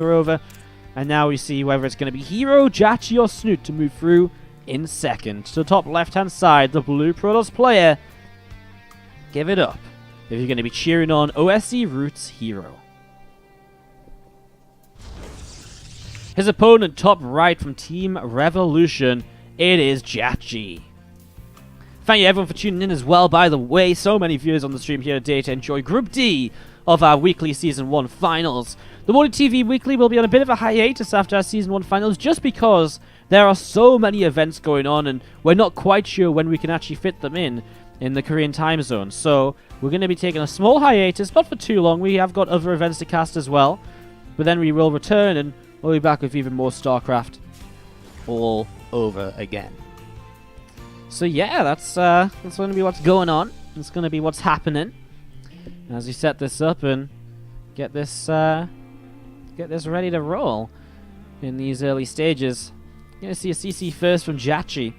over. And now we see whether it's going to be herO, JJAKJI, or Snoot to move through in second. To the top left-hand side, the blue Protoss player. Give it up if you're going to be cheering on OSE Roots herO. His opponent, top right from Team Revolution, it is JJAKJI. Thank you everyone for tuning in as well, by the way. So many viewers on the stream here today to enjoy Group D of our weekly Season 1 finals. The WardiTV Weekly will be on a bit of a hiatus after our Season 1 finals, just because there are so many events going on and we're not quite sure when we can actually fit them in the Korean time zone. So we're going to be taking a small hiatus, not for too long. We have got other events to cast as well. But then we will return and we'll be back with even more StarCraft all over again. So yeah, that's going to be what's going on. It's going to be what's happening as we set this up and get this ready to roll in these early stages. You're going to see a CC first from JJAKJI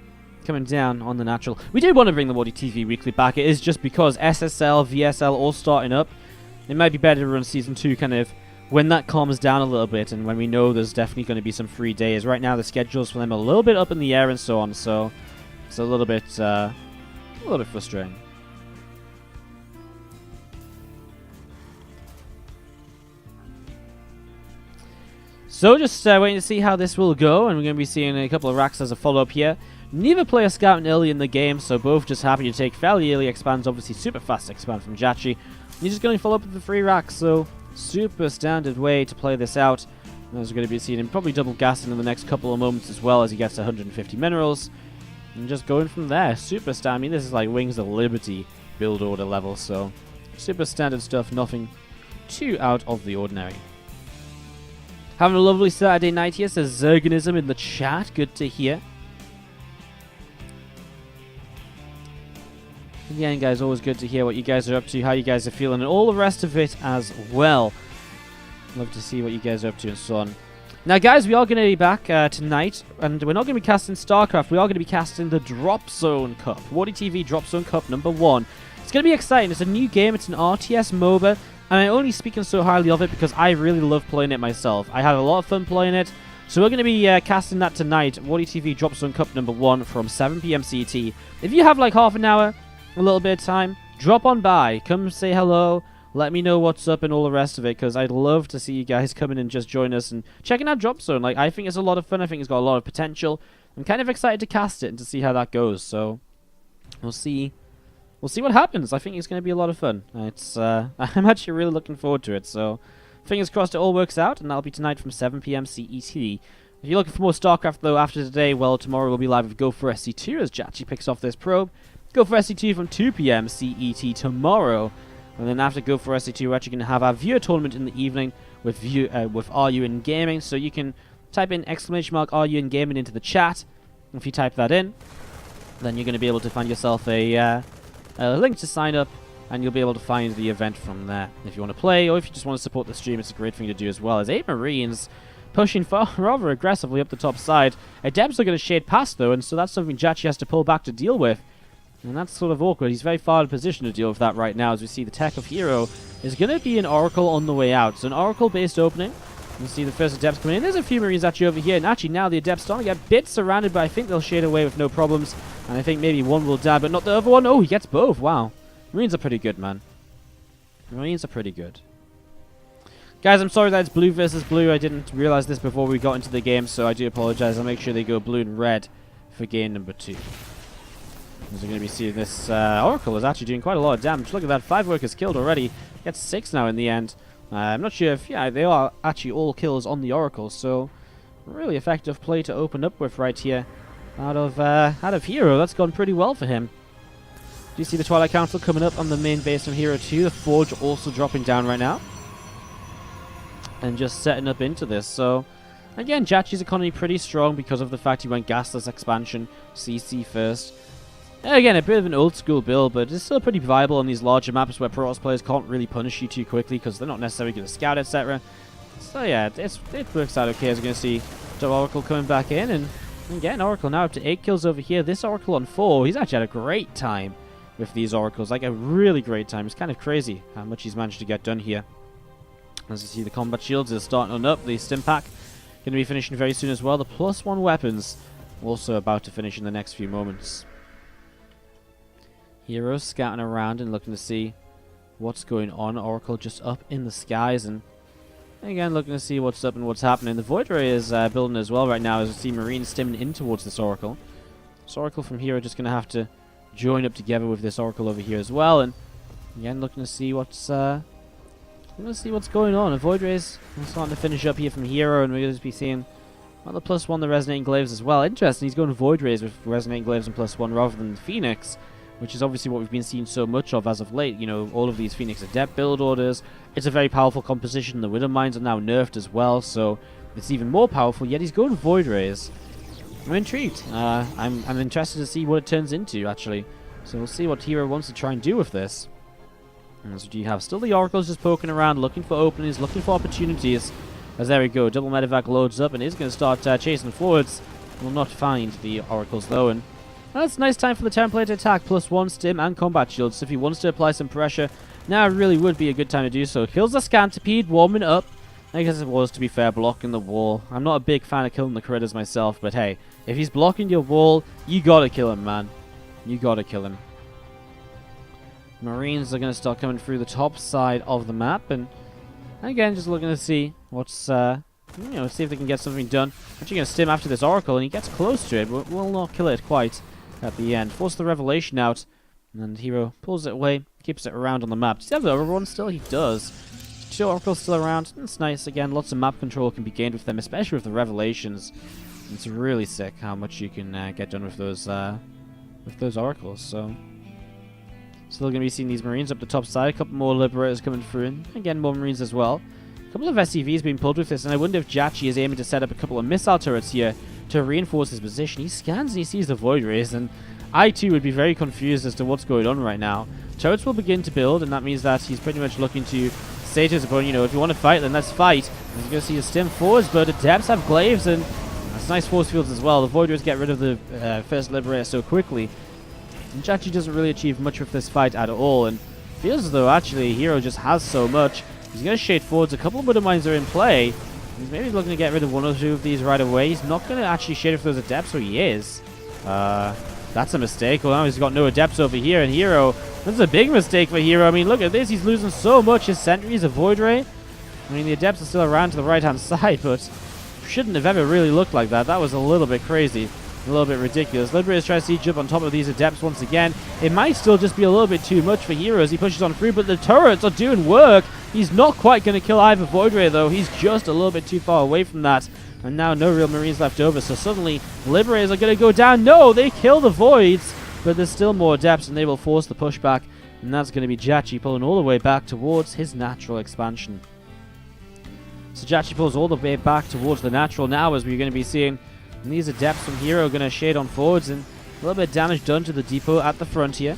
coming down on the natural. We do want to bring the WardiTV Weekly back. It is just because SSL, VSL all starting up. It might be better to run Season 2 kind of when that calms down a little bit and when we know there's definitely going to be some free days. Right now the schedules for them are a little bit up in the air and so on, so it's a little bit frustrating. So just waiting to see how this will go, and we're going to be seeing a couple of racks as a follow-up here. Neither player scouting early in the game, so both just happy to take fairly early expands. Obviously super fast expand from JJAKJI. He's just going to follow up with the 3 racks, so super standard way to play this out. As we're going to be seeing him probably double gassing in the next couple of moments as well as he gets to 150 minerals. And just going from there. Super standard. I mean, this is like Wings of Liberty build order level, so super standard stuff, nothing too out of the ordinary. Having a lovely Saturday night here, says Zerganism in the chat. Good to hear. Again, guys, always good to hear what you guys are up to, how you guys are feeling, and all the rest of it as well. Love to see what you guys are up to and so on. Now, guys, we are going to be back tonight, and we're not going to be casting StarCraft. We are going to be casting the Drop Zone Cup. WardiTV Drop Zone Cup number 1. It's going to be exciting. It's a new game. It's an RTS MOBA. And I'm only speaking so highly of it because I really love playing it myself. I had a lot of fun playing it. So we're going to be casting that tonight. WardiTV Drop Zone Cup number 1 from 7 PM CET. If you have like half an hour, a little bit of time, drop on by. Come say hello. Let me know what's up and all the rest of it, because I'd love to see you guys come in and just join us and checking out Drop Zone. Like, I think it's a lot of fun. I think it's got a lot of potential. I'm kind of excited to cast it and to see how that goes. So we'll see. We'll see what happens. I think it's going to be a lot of fun. I'm actually really looking forward to it. So fingers crossed it all works out, and that'll be tonight from 7 PM CET. If you're looking for more StarCraft, though, after today, well, tomorrow we'll be live with Go for SC2 as JJAKJI picks off this probe. Go for SC2 from 2 PM CET tomorrow. And then after Go for SC2, we're actually going to have our viewer tournament in the evening with RU in Gaming. So you can type in !RU in Gaming into the chat. If you type that in, then you're going to be able to find yourself a link to sign up, and you'll be able to find the event from there. If you want to play, or if you just want to support the stream, it's a great thing to do as well. As 8 Marines pushing rather aggressively up the top side. Adepts are going to shade past, though, and so that's something JJAKJI has to pull back to deal with. And that's sort of awkward. He's very far in position to deal with that right now, as we see the tech of herO is going to be an Oracle on the way out. So an Oracle-based opening. You see the first Adepts coming in. There's a few Marines actually over here, and actually now the Adepts starting to get a bit surrounded, but I think they'll shade away with no problems. And I think maybe one will die, but not the other one. Oh, he gets both. Wow. Marines are pretty good, man. Marines are pretty good. Guys, I'm sorry that it's blue versus blue. I didn't realize this before we got into the game, so I do apologize. I'll make sure they go blue and red for game number 2. As we're going to be seeing this, Oracle is actually doing quite a lot of damage. Look at that, 5 workers killed already. Gets 6 now in the end. I'm not sure if, yeah, they are actually all kills on the Oracle, so really effective play to open up with right here. Out of herO, that's gone pretty well for him. Do you see the Twilight Council coming up on the main base from herO 2? The Forge also dropping down right now. And just setting up into this, so again, JJAKJI's economy pretty strong because of the fact he went gasless expansion, CC first. Again, a bit of an old school build, but it's still pretty viable on these larger maps where Protoss players can't really punish you too quickly because they're not necessarily going to scout, etc. So yeah, it works out okay. As we're going to see the Oracle coming back in, and again, Oracle now up to 8 kills over here. This Oracle on 4, he's actually had a great time with these Oracles, like a really great time. It's kind of crazy how much he's managed to get done here. As you see, the combat shields are starting up. The stim pack going to be finishing very soon as well. The +1 weapons also about to finish in the next few moments. herO scouting around and looking to see what's going on. Oracle just up in the skies, and again looking to see what's up and what's happening. The Void Ray is building as well right now as we see Marines stimming in towards this Oracle. This Oracle from here are just going to have to join up together with this Oracle over here as well, and again looking to see what's going on. The Void Rays are starting to finish up here from herO, and we're going to be seeing the +1, the Resonating Glaives as well. Interesting, he's going Void Rays with Resonating Glaives and +1 rather than the Phoenix, which is obviously what we've been seeing so much of as of late. You know, all of these Phoenix Adept build orders. It's a very powerful composition. The Widow Mines are now nerfed as well, so it's even more powerful, yet he's going Void Rays. I'm intrigued. I'm interested to see what it turns into, actually. So we'll see what herO wants to try and do with this. And so you have still the Oracles just poking around, looking for openings, looking for opportunities. As there we go, double medevac loads up and is going to start chasing forwards. Will not find the Oracles though, and it's a nice time for the template to attack. +1 stim and combat shields. So if he wants to apply some pressure, now really would be a good time to do so. Kills the Scantipede, warming up. I guess it was, to be fair, blocking the wall. I'm not a big fan of killing the critters myself, but hey, if he's blocking your wall, you gotta kill him, man. You gotta kill him. Marines are going to start coming through the top side of the map, and again, just looking to see what's, see if they can get something done. Actually going to stim after this Oracle, and he gets close to it, but will not kill it quite at the end. Force the Revelation out, and herO pulls it away, keeps it around on the map. Does he have the other one still? He does. 2 Oracles still around. It's nice. Again, lots of map control can be gained with them, especially with the Revelations. It's really sick how much you can get done with those Oracles, so still going to be seeing these Marines up the top side. A couple more Liberators coming through, and again, more Marines as well. A couple of SCVs being pulled with this, and I wonder if JJAKJI is aiming to set up a couple of missile turrets here to reinforce his position. He scans and he sees the Void Rays, and I too would be very confused as to what's going on right now. Turrets will begin to build, and that means that he's pretty much looking to say to his opponent, if you want to fight, then let's fight. And you're going to see the stim forwards, but the Adepts have Glaives, and that's nice force fields as well. The Void Rays get rid of the first Liberator so quickly. And JJAKJI doesn't really achieve much with this fight at all, and feels as though actually herO just has so much. He's going to shade forwards. A couple of Widow Mines are in play. He's maybe looking to get rid of 1 or 2 of these right away. He's not going to actually shade for those Adepts, or he is. That's a mistake. Well, now he's got no Adepts over here, and herO, that's a big mistake for herO. I mean, look at this. He's losing so much. His Sentries, a Void Ray. I mean, the Adepts are still around to the right-hand side, but shouldn't have ever really looked like that. That was a little bit crazy. A little bit ridiculous. Liberators try to siege up on top of these Adepts once again. It might still just be a little bit too much for herO as he pushes on through, but the turrets are doing work. He's not quite going to kill either Void Ray, though. He's just a little bit too far away from that. And now no real Marines left over, so suddenly Liberators are going to go down. No, they kill the Voids, but there's still more Adepts, and they will force the pushback. And that's going to be JJAKJI pulling all the way back towards his natural expansion. So JJAKJI pulls all the way back towards the natural now, as we're going to be seeing. And these Adepts from herO are going to shade on forwards, and a little bit of damage done to the depot at the front here.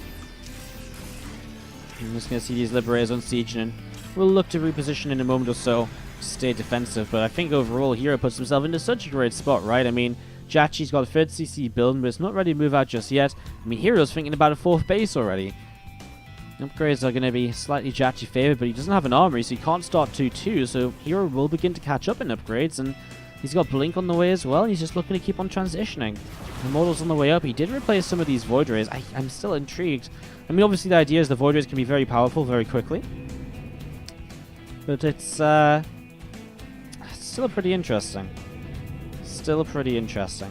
I'm just going to see these Liberators unsieging, and we'll look to reposition in a moment or so to stay defensive. But I think overall herO puts himself into such a great spot, right? I mean, JJAKJI's got a 3rd CC building, but it's not ready to move out just yet. I mean, herO's thinking about a 4th base already. Upgrades are going to be slightly JJAKJI favored, but he doesn't have an armory, so he can't start 2-2. So herO will begin to catch up in upgrades, and he's got Blink on the way as well, and he's just looking to keep on transitioning. The model's on the way up. He did replace some of these Void Rays. I'm still intrigued. I mean, obviously the idea is the Void Rays can be very powerful very quickly. But it's still pretty interesting. Still pretty interesting.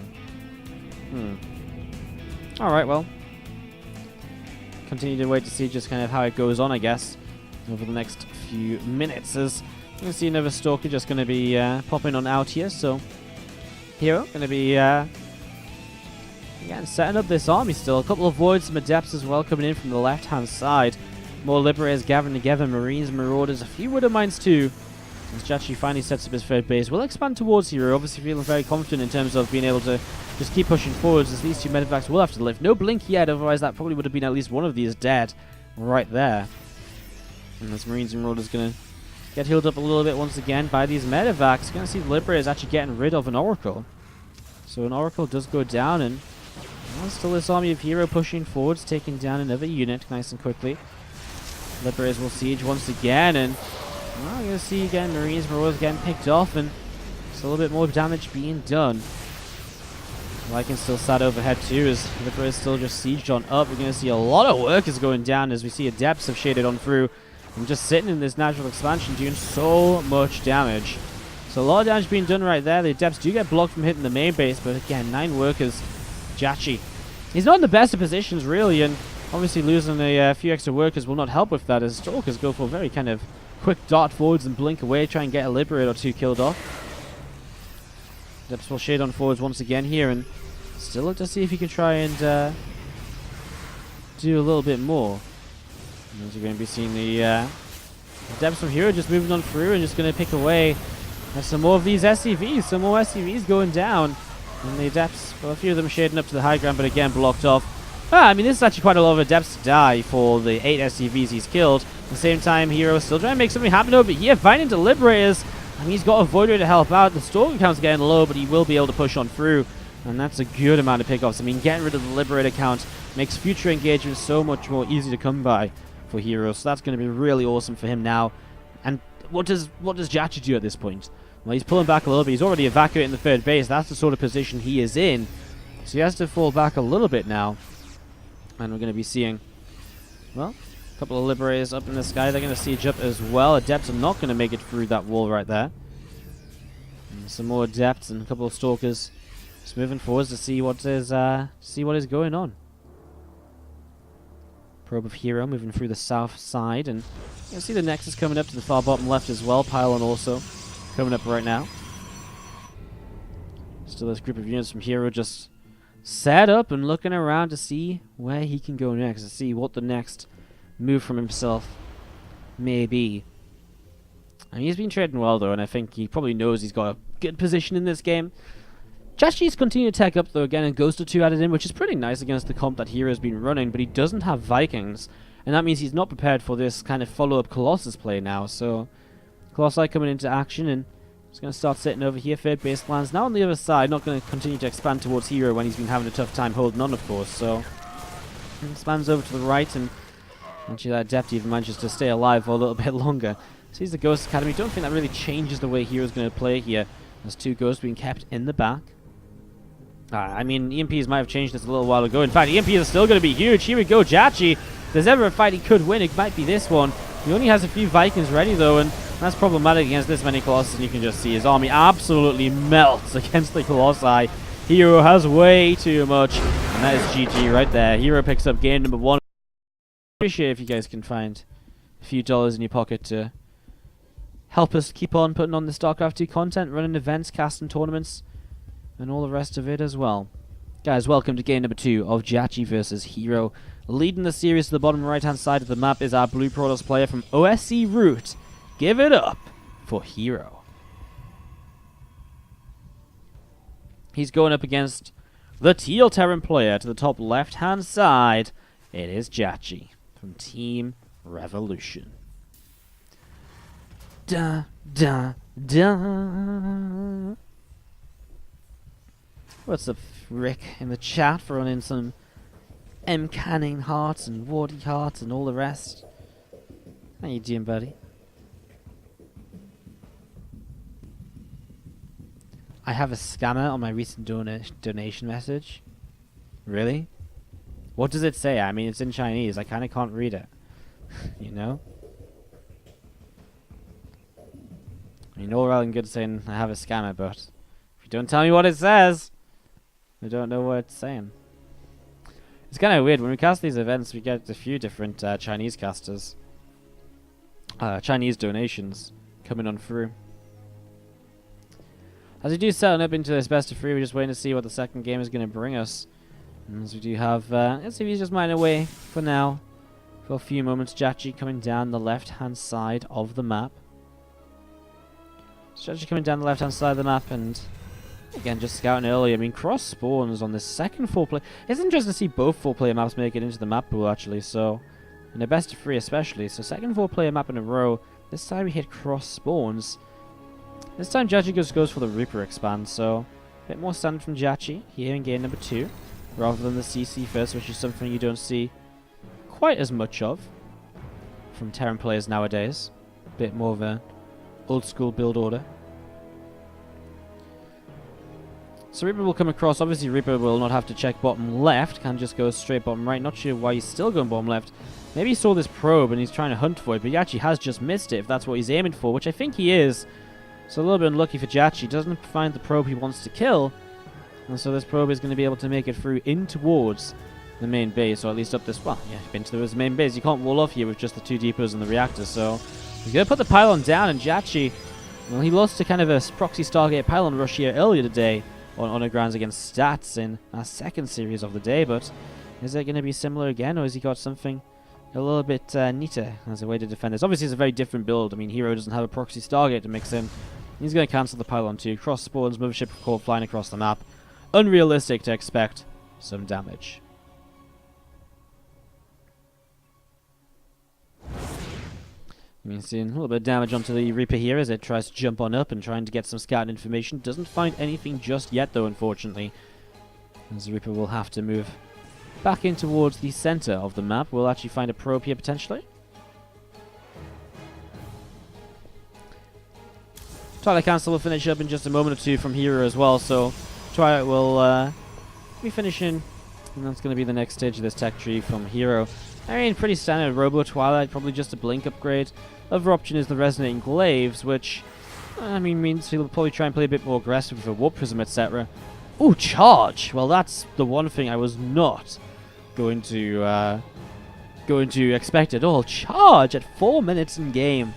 Alright, well. Continue to wait to see just kind of how it goes on, I guess, over the next few minutes. As you can see another Stalker just going to be popping on out here, so herO going to be again setting up this army still. A couple of Voids, some Adepts as well coming in from the left-hand side. More Liberators gathering together, Marines, Marauders, a few Widow Mines too. As JJAKJI finally sets up his 3rd base, we'll expand towards herO, obviously feeling very confident in terms of being able to just keep pushing forwards, as these 2 medevacs will have to live. No Blink yet, otherwise that probably would have been at least one of these dead right there. And this Marines and Marauders going to get healed up a little bit once again by these medevacs. Going to see the Liberators actually getting rid of an Oracle. So an Oracle does go down, and still this army of herO pushing forwards, taking down another unit nice and quickly. Liberators will siege once again, and Well, we're going to see again Marines, Marauders getting picked off, and just a little bit more damage being done. Vikings still sat overhead too, as Libra is still just sieged on up. We're going to see a lot of workers going down as we see Adepts have shaded on through and just sitting in this natural expansion doing so much damage. So a lot of damage being done right there. The Adepts do get blocked from hitting the main base, but again, 9 workers. JJAKJI, he's not in the best of positions really, and obviously losing a few extra workers will not help with that, as Stalkers go for a very kind of quick dart forwards and blink away, try and get a Liberator or 2 killed off. Adepts will shade on forwards once again here, and still look to see if he can try and do a little bit more. As we're going to be seeing the Adepts from here just moving on through and just going to pick away at some more of these SCVs. Some more SCVs going down. And the Adepts, well, a few of them shading up to the high ground, but again blocked off. I mean, this is actually quite a lot of Adepts to die for the 8 SCVs he's killed. At the same time, herO is still trying to make something happen over here, finding the Liberators. I mean, he's got a Voider to help out. The Stalker count's getting low, but he will be able to push on through. And that's a good amount of pickoffs. I mean, getting rid of the Liberator count makes future engagements so much more easy to come by for herO. So that's going to be really awesome for him now. And what does JJAKJI do at this point? Well, he's pulling back a little bit. He's already evacuating the third base. That's the sort of position he is in. So he has to fall back a little bit now. And we're going to be seeing, well, a couple of Liberators up in the sky. They're going to siege up as well. Adepts are not going to make it through that wall right there. And some more Adepts and a couple of Stalkers just moving forwards to see what is going on. Probe of herO moving through the south side, and you can see the Nexus coming up to the far bottom left as well. Pylon also coming up right now. Still this group of units from herO just set up and looking around to see where he can go next, to see what the next move from himself may be. I mean, he's been trading well though, and I think he probably knows he's got a good position in this game. JJAKJI's continued to tech up though again, and Ghost of 2 added in, which is pretty nice against the comp that herO's been running, but he doesn't have Vikings, and that means he's not prepared for this kind of follow-up Colossus play now. So Colossi coming into action, and he's going to start sitting over here. Third base lands now on the other side, not going to continue to expand towards herO when he's been having a tough time holding on, of course. So he expands over to the right, and actually that Adept even manages to stay alive for a little bit longer. Sees the Ghost Academy. Don't think that really changes the way herO's going to play here. There's 2 Ghosts being kept in the back. I mean, EMPs might have changed this a little while ago. In fact, EMPs are still going to be huge. Here we go, JJAKJI. If there's ever a fight he could win, it might be this one. He only has a few Vikings ready, though, and that's problematic against this many Colossus, and you can just see his army absolutely melts against the Colossi. herO has way too much, and that is GG right there. herO picks up game number 1. Appreciate if you guys can find a few dollars in your pocket to help us keep on putting on the StarCraft 2 content, running events, casting tournaments, and all the rest of it as well. Guys, welcome to game number 2 of JJAKJI versus herO. Leading the series to the bottom right-hand side of the map is our Blue Protoss player from OSC Root. Give it up for herO. He's going up against the Teal Terran player to the top left-hand side. It is JJAKJI from Team Revolution. Da, da, da. What's up, Rick, in the chat for running some M. Canning hearts and Wardy hearts and all the rest? How you doing, buddy? I have a scammer on my recent donation message. Really? What does it say? I mean, it's in Chinese. I kind of can't read it. You know? I mean, all well and good saying I have a scammer, but if you don't tell me what it says, I don't know what it's saying. It's kind of weird. When we cast these events, we get a few different Chinese casters. Chinese donations coming on through. As we do setting up into this best of 3, we're just waiting to see what the second game is going to bring us. And as we do have SCVs just mining away for now. For a few moments, JJAKJI coming down the left-hand side of the map. JJAKJI coming down the left-hand side of the map, and again, just scouting early. I mean, cross spawns on this second 4-player. It's interesting to see both 4-player maps make it into the map pool, actually. So, in a best of 3 especially. So, second 4-player map in a row. This time we hit cross spawns. This time JJAKJI just goes for the Reaper expand. So, a bit more standard from JJAKJI here in game number 2. Rather than the CC first, which is something you don't see quite as much of from Terran players nowadays. bit more of a old school build order. So Reaper will come across. Obviously Reaper will not have to check bottom left, can just go straight bottom right. Not sure why he's still going bottom left. Maybe he saw this probe and he's trying to hunt for it, but he actually has just missed it if that's what he's aiming for, which I think he is. So a little bit unlucky for JJAKJI. Doesn't find the probe he wants to kill, and so this probe is going to be able to make it through in towards the main base, or at least up this, well, yeah, into the main base. You can't wall off here with just the 2 depots and the reactor, so he's going to put the pylon down, and JJAKJI, well, he lost to kind of a proxy Stargate pylon rush here earlier today on the grounds against Stats in our second series of the day, but is it going to be similar again, or has he got something a little bit neater as a way to defend this? Obviously, it's a very different build. I mean, herO doesn't have a proxy Stargate to mix in. He's going to cancel the pylon too. Cross spawns, mothership core flying across the map. Unrealistic to expect some damage. You can see a little bit of damage onto the Reaper here as it tries to jump on up and trying to get some scouting information. Doesn't find anything just yet though, unfortunately. As the Reaper will have to move back in towards the center of the map. We'll actually find a probe here potentially. Twilight Cancel will finish up in just a moment or two from herO as well, so Twilight will be finishing, and that's going to be the next stage of this tech tree from herO. I mean, pretty standard Robo Twilight, probably just a blink upgrade. Other option is the Resonating Glaives, which, I mean, means he'll probably try and play a bit more aggressive with a Warp Prism, etc. Ooh, charge! Well, that's the one thing I was not going to expect at all. Charge at 4 minutes in game.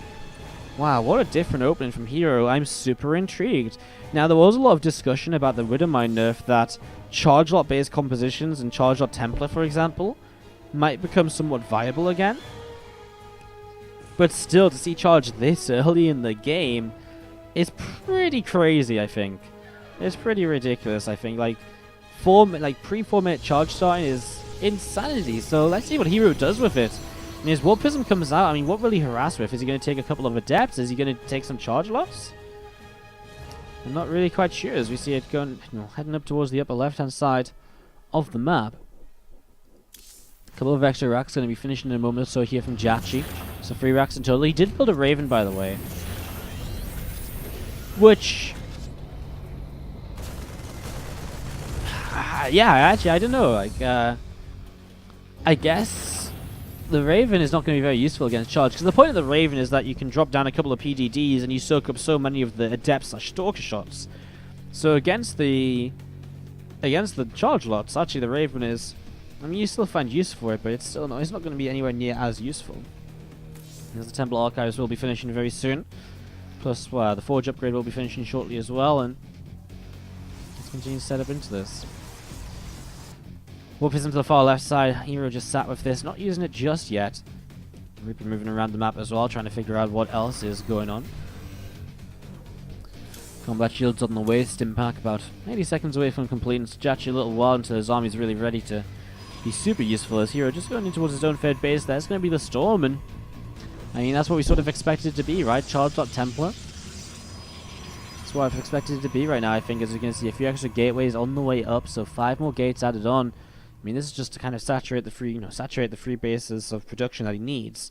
Wow, what a different opening from herO. I'm super intrigued. Now, there was a lot of discussion about the Widowmine nerf that charge lot based compositions and charge lot Templar, for example, might become somewhat viable again. But still, to see charge this early in the game is pretty crazy, I think. It's pretty ridiculous, I think. Like, pre-4 minute charge starting is insanity. So let's see what herO does with it. I mean, as Warp Prism comes out, I mean, what will he harass with? Is he going to take a couple of Adepts? Is he going to take some charge loss? I'm not really quite sure as we see it going, heading up towards the upper left-hand side of the map. A couple of extra racks going to be finishing in a moment or so here from JJAKJI. So 3 racks in total. He did build a Raven, by the way. Which... yeah, actually, I don't know. Like, I guess the Raven is not going to be very useful against charge, because the point of the Raven is that you can drop down a couple of PDDs and you soak up so many of the Adept/Stalker shots. So against the charge lots, actually the Raven is, I mean, you still find use for it, but it's still not going to be anywhere near as useful. As the Temple Archives will be finishing very soon, plus the Forge upgrade will be finishing shortly as well, and let's continue to set up into this. Warp Prism to the far left side. herO just sat with this, not using it just yet. Reaper moving around the map as well, trying to figure out what else is going on. Combat shields on the way. Stimpack about 80 seconds away from completing. JJAKJI a little while until his army's really ready to be super useful as herO. Just going in towards his own third base. There's going to be the Storm, and I mean, that's what we sort of expected it to be, right? Charged up Templar. That's what I've expected it to be right now, I think, as you can see a few extra gateways on the way up, so 5 more gates added on. I mean, this is just to kind of saturate the free bases of production that he needs.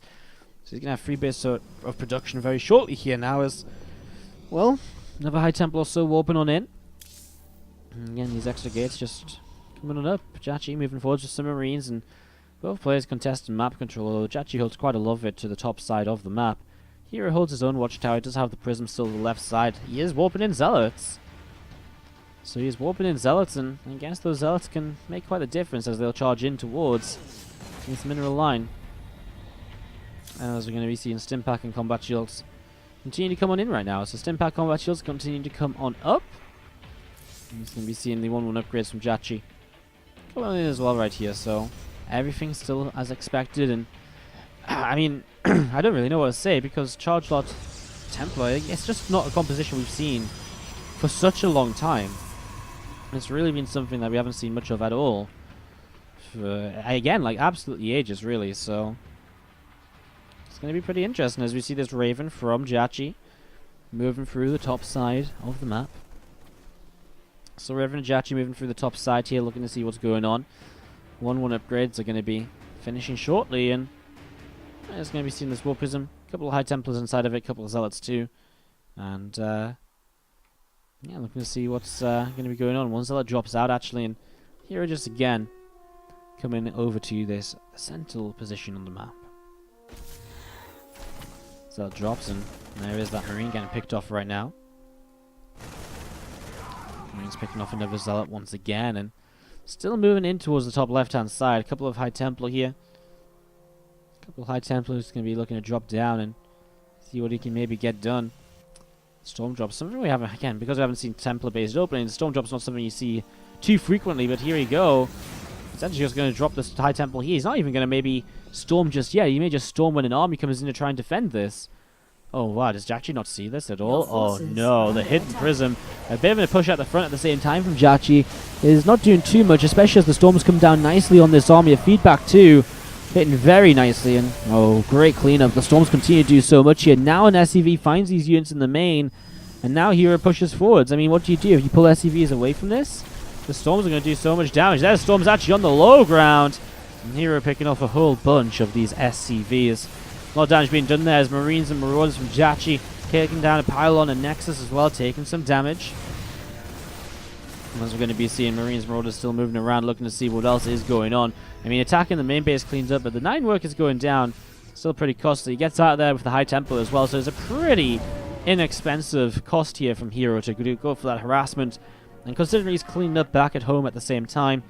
So he's gonna have free base of production very shortly here now, as well. Another High Temple or so warping on in. And again, these extra gates just coming on up. JJAKJI moving forwards with some Marines, and both players contesting map control. Although JJAKJI holds quite a lot of it to the top side of the map. herO holds his own watchtower. He does have the prism still to the left side. He is warping in Zealots. So he's warping in Zealots, and I guess those Zealots can make quite a difference as they'll charge in towards this mineral line. As we're going to be seeing Stimpack and Combat Shields continue to come on in right now. So Stimpack Combat Shields continue to come on up. And he's going to be seeing the 1-1 upgrades from JJAKJI come on in as well right here. So everything's still as expected, and I mean, I don't really know what to say, because Charge Lot Templar, it's just not a composition we've seen for such a long time. It's really been something that we haven't seen much of at all for, again, like absolutely ages, really. So it's going to be pretty interesting as we see this Raven from JJAKJI moving through the top side of the map. So Raven and JJAKJI moving through the top side here, looking to see what's going on. 1-1 upgrades are going to be finishing shortly, and it's going to be seeing this Warp Prism couple of High Templars inside of it, a couple of Zealots too. And, yeah, looking to see what's going to be going on. One Zealot drops out, actually, and here just again coming over to this central position on the map. Zealot drops, and there is that Marine getting picked off right now. Marine's picking off another Zealot once again, and still moving in towards the top left-hand side. A couple of High Templar here. A couple of High Templars going to be looking to drop down and see what he can maybe get done. Storm drops, something we haven't, again, because we haven't seen Templar-based openings, Storm drop's not something you see too frequently, but here we go. He's actually just going to drop this High Templar here. He's not even going to maybe Storm just yet. He may just Storm when an army comes in to try and defend this. Oh, wow, does JJAKJI not see this at all? Oh, no, the hidden prism. A bit of a push at the front at the same time from JJAKJI is not doing too much, especially as the Storms come down nicely on this army of feedback too. Hitting very nicely, and oh, great cleanup. The Storms continue to do so much here. Now an SCV finds these units in the main, and now herO pushes forwards. I mean, what do? If you pull SCVs away from this, the Storms are going to do so much damage. There's Storms actually on the low ground, and herO picking off a whole bunch of these SCVs. A lot of damage being done there as Marines and Marauders from JJAKJI taking down a Pylon and Nexus as well, taking some damage. And as we're going to be seeing Marines and Marauders still moving around, looking to see what else is going on. I mean, attacking the main base cleans up, but the 9 work is going down. Still pretty costly. He gets out of there with the High Templar as well, so it's a pretty inexpensive cost here from herO to go for that harassment. And considering he's cleaned up back at home at the same time,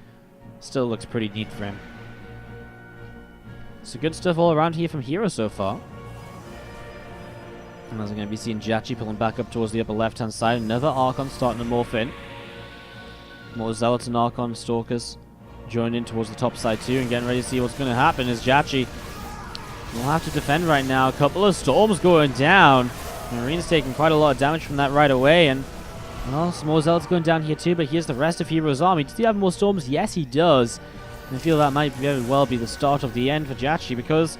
still looks pretty neat for him. So good stuff all around here from herO so far. And as we're going to be seeing JJAKJI pulling back up towards the upper left-hand side. Another Archon starting to morph in. More Zealots and Archon Stalkers joining in towards the top side too, and getting ready to see what's going to happen as JJAKJI will have to defend right now. A couple of Storms going down. Marine's taking quite a lot of damage from that right away, and well, some more Zealots going down here too, but here's the rest of herO's army. Does he have more Storms? Yes, he does. And I feel that might very well be the start of the end for JJAKJI, because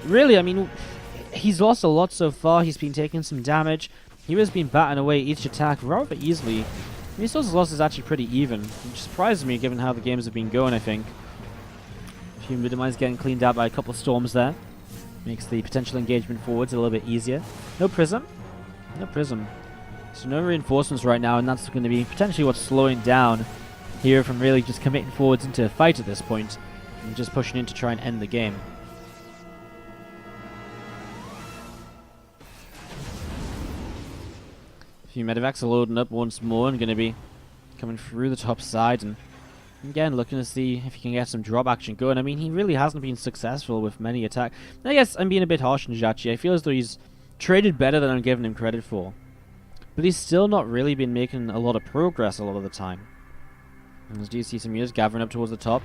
really, I mean, he's lost a lot so far. He's been taking some damage. herO's been batting away each attack rather easily. Resources loss is actually pretty even, which surprises me given how the games have been going, I think. Human Midmines getting cleaned out by a couple of Storms there. Makes the potential engagement forwards a little bit easier. No Prism. No Prism. So no reinforcements right now, and that's going to be potentially what's slowing down herO from really just committing forwards into a fight at this point, and just pushing in to try and end the game. A few medevacs are loading up once more and going to be coming through the top side, and again looking to see if he can get some drop action going. I mean, he really hasn't been successful with many attacks. I guess I'm being a bit harsh on JJAKJI. I feel as though he's traded better than I'm giving him credit for, but he's still not really been making a lot of progress a lot of the time. And as you see some units gathering up towards the top,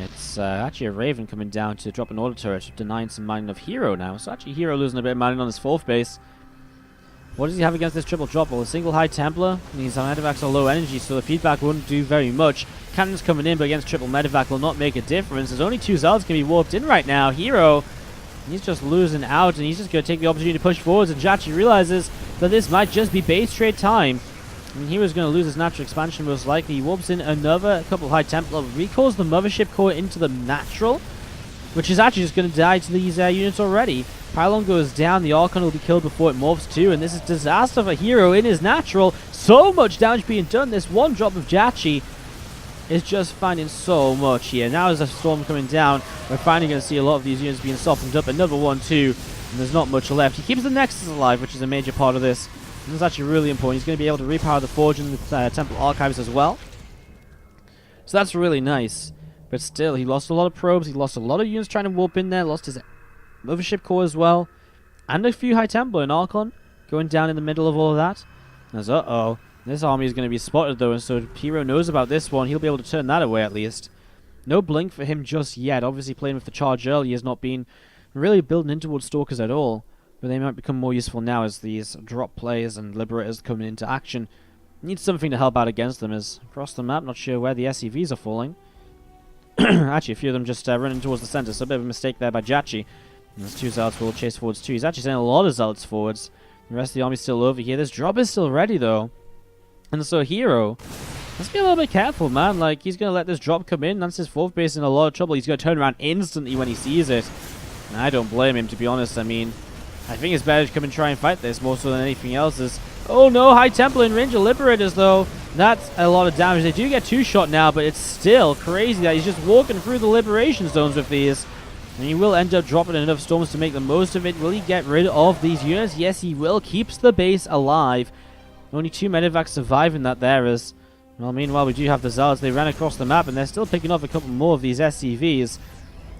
it's actually a Raven coming down to drop an auto turret, denying some mining of herO now. So actually herO losing a bit of mining on his 4th base. What does he have against this triple drop? Well, a single High Templar, and these medevacs are low energy, so the feedback wouldn't do very much. Cannons coming in, but against triple medevac will not make a difference. There's only 2 Zealots can be warped in right now. herO, he's just losing out, and he's just going to take the opportunity to push forwards, and JJAKJI realizes that this might just be base trade time. And herO's going to lose his natural expansion most likely. He warps in another couple of High Templar, recalls the Mothership Core into the natural, which is actually just going to die to these units already. Pylon goes down, the Archon will be killed before it morphs too, and this is disaster for herO in his natural. So much damage being done. This one drop of JJAKJI is just finding so much here. Now as a Storm coming down, we're finally going to see a lot of these units being softened up. Another one too, and there's not much left. He keeps the Nexus alive, which is a major part of this. And that's actually really important. He's going to be able to repower the Forge and the Temple Archives as well. So that's really nice. But still, he lost a lot of probes. He lost a lot of units trying to warp in there. Lost his Mothership Core as well. And a few High Templar and Archon going down in the middle of all of that. As uh-oh. This army is going to be spotted though, and so herO knows about this one. He'll be able to turn that away at least. No blink for him just yet. Obviously playing with the charge early has not been really building in towards Stalkers at all. But they might become more useful now as these drop plays and Liberators coming into action. Need something to help out against them, as across the map, not sure where the SCVs are falling. Actually, a few of them just running towards the center, so a bit of a mistake there by JJAKJI. And there's 2 Zealots will chase forwards too. He's actually sending a lot of Zealots forwards. The rest of the army's still over here. This drop is still ready though. And so herO, let's be a little bit careful, man. Like, he's going to let this drop come in. That's his 4th base in a lot of trouble. He's going to turn around instantly when he sees it. And I don't blame him, to be honest. I mean, I think it's better to come and try and fight this more so than anything else. Oh no, High Templar in range of Liberators though. That's a lot of damage. They do get 2-shot now, but it's still crazy that he's just walking through the Liberation Zones with these. And he will end up dropping enough storms to make the most of it. Will he get rid of these units? Yes, he will. Keeps the base alive. Only 2 medevacs surviving that there is. Well, meanwhile, we do have the Zealots. They ran across the map, and they're still picking off a couple more of these SCVs.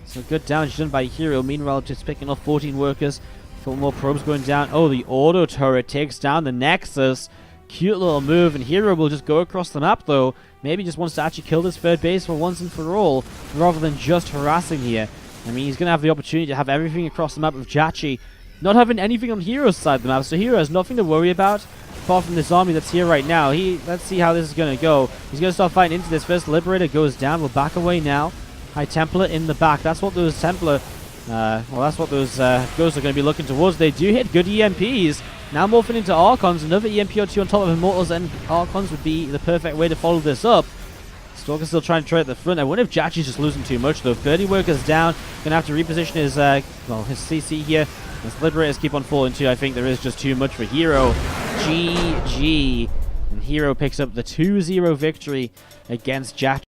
So good damage done by herO. Meanwhile, just picking off 14 workers. 4 more probes going down. Oh, the auto turret takes down the Nexus. Cute little move, and herO will just go across the map, though. Maybe just wants to actually kill this third base for once and for all, rather than just harassing here. I mean, he's going to have the opportunity to have everything across the map with JJAKJI, not having anything on herO's side of the map, so herO has nothing to worry about, apart from this army that's here right now. Let's see how this is going to go. He's going to start fighting into this. First Liberator goes down. We'll back away now. High Templar in the back. That's what those Templar... that's what those ghosts are going to be looking towards. They do hit good EMPs. Now morphing into Archons. Another EMP or 2 on top of Immortals, and Archons would be the perfect way to follow this up. Stalker's still trying to try at the front. I wonder if JJAKJI's just losing too much, though. 30 workers down. Gonna have to reposition his CC here. As Liberators keep on falling too, I think there is just too much for herO. GG. And herO picks up the 2-0 victory against JJAKJI.